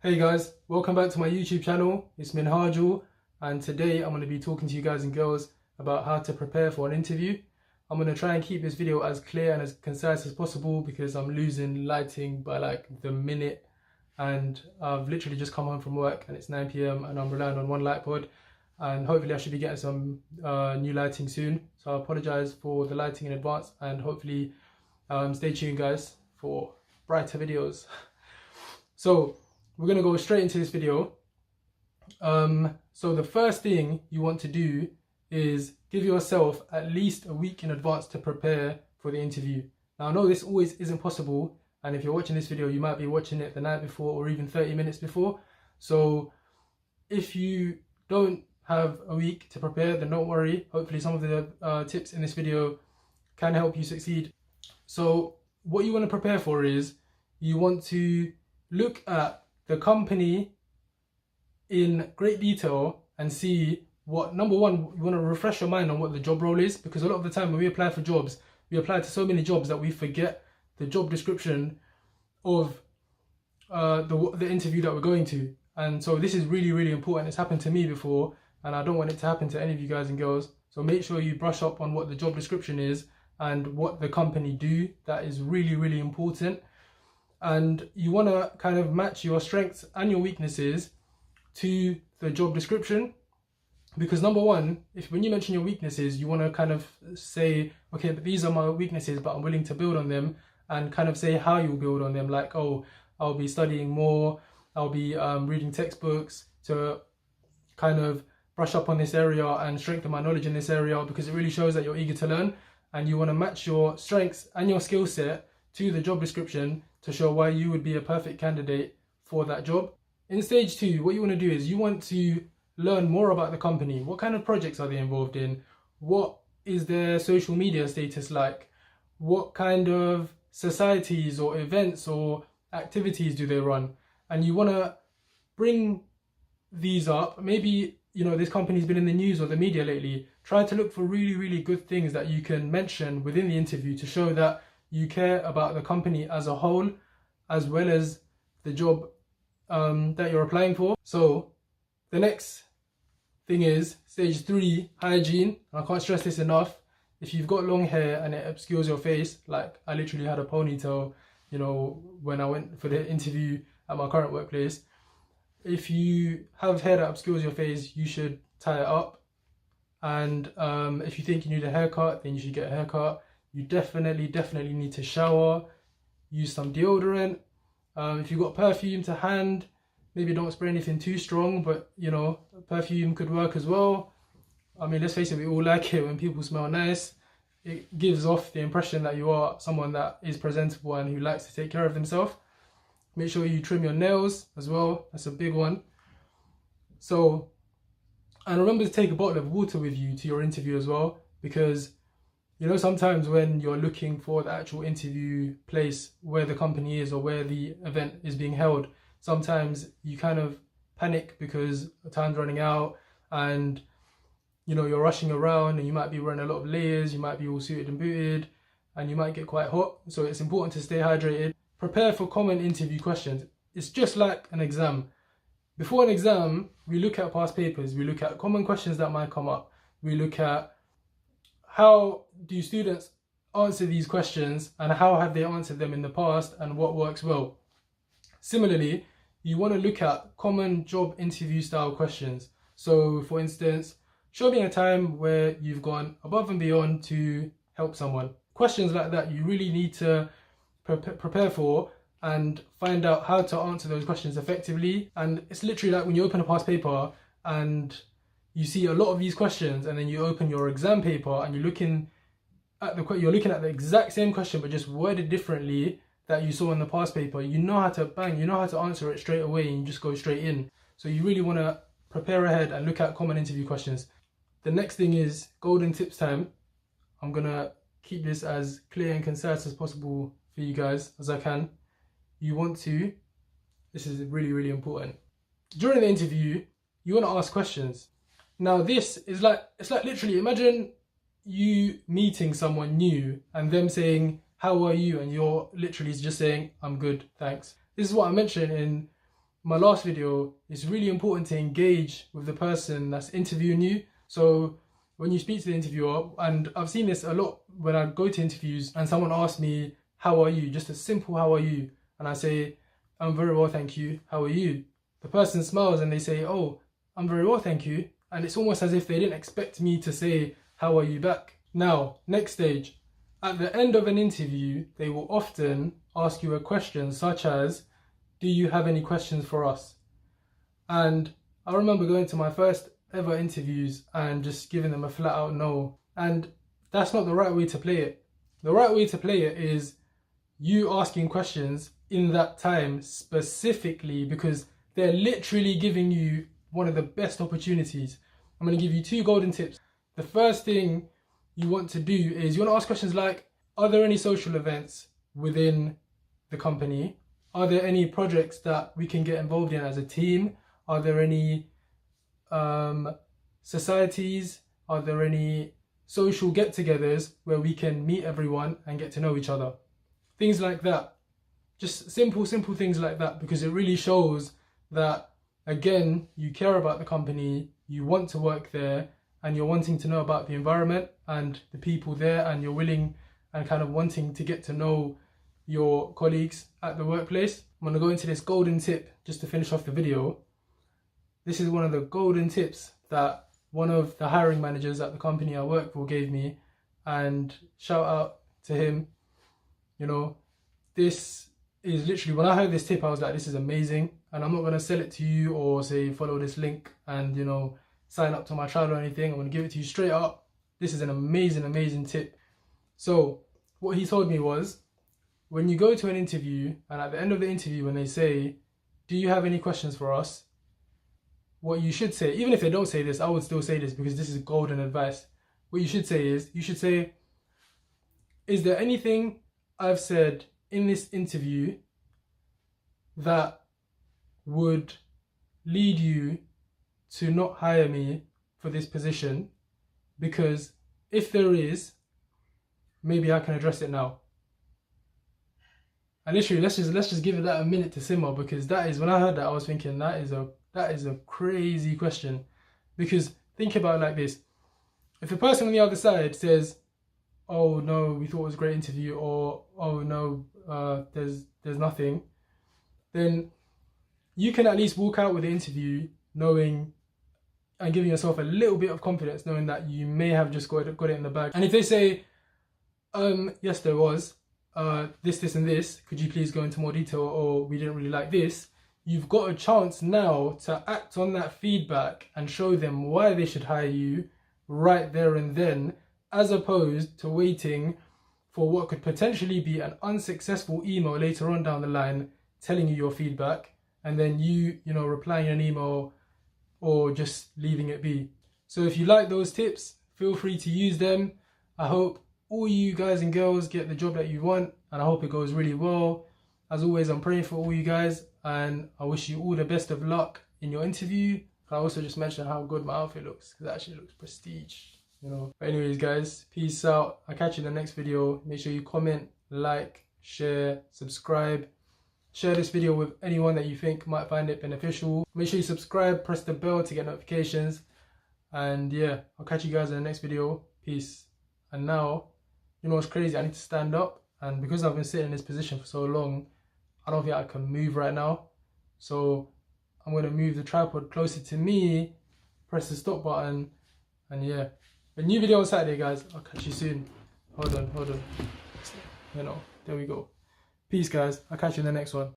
Hey guys, welcome back to my YouTube channel. It's Minhajul, and today I'm going to be talking to you guys and girls about how to prepare for an interview. I'm going to try and keep this video as clear and as concise as possible because I'm losing lighting by like the minute, and I've literally just come home from work and it's 9 p.m. and I'm relying on one light pod, and hopefully I should be getting some new lighting soon. So I apologize for the lighting in advance, and hopefully stay tuned guys for brighter videos. So we're going to go straight into this video. So the first thing you want to do is give yourself at least a week in advance to prepare for the interview. Now I know this always isn't possible, and if you're watching this video you might be watching it the night before or even 30 minutes before. So if you don't have a week to prepare, then don't worry. Hopefully some of the tips in this video can help you succeed. So what you want to prepare for is you want to look at the company in great detail and see what, number one, you want to refresh your mind on what the job role is, because a lot of the time when we apply for jobs, we apply to so many jobs that we forget the job description of the interview that we're going to. And so this is really, really important. It's happened to me before, and I don't want it to happen to any of you guys and girls. So make sure you brush up on what the job description is and what the company do. That is really, really important. And you want to kind of match your strengths and your weaknesses to the job description, because number one, when you mention your weaknesses, you want to kind of say, okay, but these are my weaknesses, but I'm willing to build on them, and kind of say how you'll build on them. Like, oh, I'll be studying more, I'll be reading textbooks to kind of brush up on this area and strengthen my knowledge in this area, because it really shows that you're eager to learn. And you want to match your strengths and your skill set to the job description to show why you would be a perfect candidate for that job. In stage two, what you want to do is you want to learn more about the company. What kind of projects are they involved in? What is their social media status like? What kind of societies or events or activities do they run? And you want to bring these up. Maybe, you know, this company's been in the news or the media lately. Try to look for really, really good things that you can mention within the interview to show that you care about the company as a whole, as well as the job that you're applying for. So the next thing is stage three, hygiene. And I can't stress this enough. If you've got long hair and it obscures your face, like I literally had a ponytail, you know, when I went for the interview at my current workplace. If you have hair that obscures your face, you should tie it up. And if you think you need a haircut, then you should get a haircut. You definitely need to shower, use some deodorant. If you've got perfume to hand, maybe don't spray anything too strong, but you know, perfume could work as well. I mean, let's face it, we all like it when people smell nice. It gives off the impression that you are someone that is presentable and who likes to take care of themselves. Make sure you trim your nails as well. That's a big one. So, and remember to take a bottle of water with you to your interview as well, because you know, sometimes when you're looking for the actual interview place where the company is or where the event is being held, sometimes you kind of panic because time's running out and, you know, you're rushing around and you might be wearing a lot of layers, you might be all suited and booted, and you might get quite hot. So it's important to stay hydrated. Prepare for common interview questions. It's just like an exam. Before an exam, we look at past papers, we look at common questions that might come up, we look at how do students answer these questions and how have they answered them in the past and what works well. Similarly, you want to look at common job interview style questions. So for instance, show me a time where you've gone above and beyond to help someone. Questions like that you really need to prepare for and find out how to answer those questions effectively. And it's literally like when you open a past paper and you see a lot of these questions, and then you open your exam paper and you're looking at the exact same question but just worded differently that you saw in the past paper. You know how to answer it straight away, and you just go straight in. So you really want to prepare ahead and look at common interview questions. The next thing is golden tips time. I'm gonna keep this as clear and concise as possible for you guys as I can. This is really, really important. During the interview, you want to ask questions. Now this is it's like literally, imagine you meeting someone new and them saying, how are you? And you're literally just saying, I'm good, thanks. This is what I mentioned in my last video, it's really important to engage with the person that's interviewing you. So when you speak to the interviewer, and I've seen this a lot when I go to interviews and someone asks me, how are you? Just a simple, how are you? And I say, I'm very well, thank you. How are you? The person smiles and they say, oh, I'm very well, thank you. And it's almost as if they didn't expect me to say, how are you back? Now, next stage. At the end of an interview, they will often ask you a question such as, do you have any questions for us? And I remember going to my first ever interviews and just giving them a flat out no. And that's not the right way to play it. The right way to play it is you asking questions in that time specifically, because they're literally giving you one of the best opportunities. I'm going to give you 2 golden tips. The first thing you want to do is you want to ask questions like, are there any social events within the company? Are there any projects that we can get involved in as a team? Are there any societies? Are there any social get-togethers where we can meet everyone and get to know each other? Things like that. Just simple things like that, because it really shows that, again, you care about the company, you want to work there, and you're wanting to know about the environment and the people there, and you're willing and kind of wanting to get to know your colleagues at the workplace. I'm going to go into this golden tip just to finish off the video. This is one of the golden tips that one of the hiring managers at the company I work for gave me, and shout out to him. You know, this is literally, when I heard this tip, I was like, this is amazing. And I'm not going to sell it to you or say follow this link and, you know, sign up to my trial or anything. I'm going to give it to you straight up. This is an amazing tip. So what he told me was, when you go to an interview and at the end of the interview, when they say, do you have any questions for us? What you should say, even if they don't say this, I would still say this because this is golden advice. What you should say is, you should say, is there anything I've said in this interview that would lead you to not hire me for this position? Because if there is, maybe I can address it now. And literally, let's just give it that a minute to simmer, because that is, when I heard that, I was thinking that is a crazy question. Because think about it like this: if the person on the other side says, "Oh no, we thought it was a great interview," or "Oh no, there's nothing," then you can at least walk out with the interview knowing and giving yourself a little bit of confidence, knowing that you may have just got it in the bag. And if they say, yes, there was this and this, could you please go into more detail, or we didn't really like this, you've got a chance now to act on that feedback and show them why they should hire you right there and then, as opposed to waiting for what could potentially be an unsuccessful email later on down the line telling you your feedback, and then you know, replying an email or just leaving it be. So if you like those tips, feel free to use them. I hope all you guys and girls get the job that you want, and I hope it goes really well. As always, I'm praying for all you guys, and I wish you all the best of luck in your interview. I also just mentioned how good my outfit looks, because it actually looks prestige, you know. But anyways, guys, peace out. I'll catch you in the next video. Make sure you comment, like, share, subscribe. Share this video with anyone that you think might find it beneficial. Make sure you subscribe, press the bell to get notifications. And yeah, I'll catch you guys in the next video. Peace. And now, you know what's crazy? I need to stand up. And because I've been sitting in this position for so long, I don't think I can move right now. So I'm going to move the tripod closer to me, press the stop button, and yeah. A new video on Saturday, guys. I'll catch you soon. Hold on. You know, there we go. Peace, guys. I'll catch you in the next one.